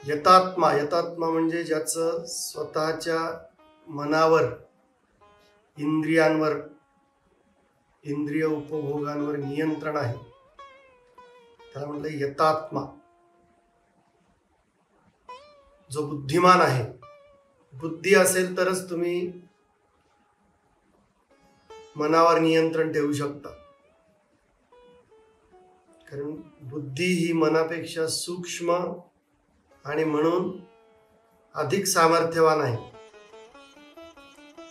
यतात्मा, यतात्मा म्हणजे ज्याचं स्वतःच्या मनावर, इंद्रियांवर, इंद्रिय उपभोगांवर नियंत्रण आहे, त्याला म्हटलं यतात्मा. जो बुद्धिमान आहे. बुद्धी असेल तरच तुम्ही मनावर नियंत्रण ठेवू शकता, कारण बुद्धी ही मनापेक्षा सूक्ष्म आणि म्हणून अधिक सामर्थ्यवान आहे.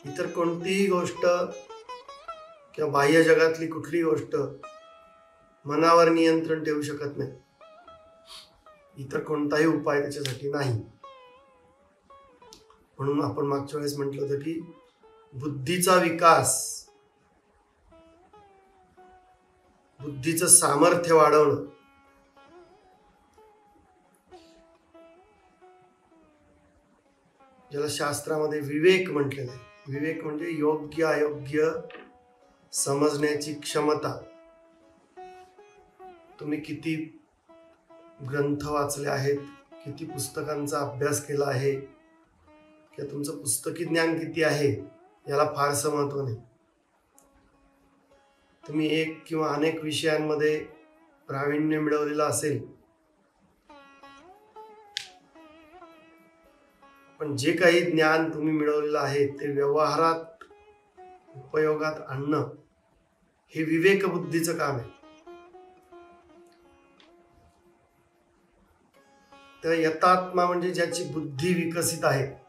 इतर कोणतीही गोष्ट किंवा बाह्य जगातली कुठलीही गोष्ट मनावर नियंत्रण ठेवू शकत नाही. इतर कोणताही उपाय त्याच्यासाठी नाही. म्हणून आपण मागच्या वेळेस म्हटलं होतं की बुद्धीचा विकास, बुद्धीचं सामर्थ्य वाढवणं, ज्याला शास्त्रामध्ये विवेक म्हटलेलं आहे. विवेक म्हणजे योग्य अयोग्य समजण्याची क्षमता. तुम्ही किती ग्रंथ वाचले आहेत, किती पुस्तकांचा अभ्यास केला आहे, किंवा तुमचं पुस्तकी ज्ञान किती आहे, याला फारसं महत्व नाही. तुम्ही एक किंवा अनेक विषयांमध्ये प्रावीण्य मिळवलेलं असेल, पण जे काही ज्ञान तुम्ही मिळवलेलं आहे ते व्यवहारात उपयोगात आणणं हे विवेक बुद्धीचं काम आहे. तर यतात्मा म्हणजे ज्याची बुद्धी विकसित आहे.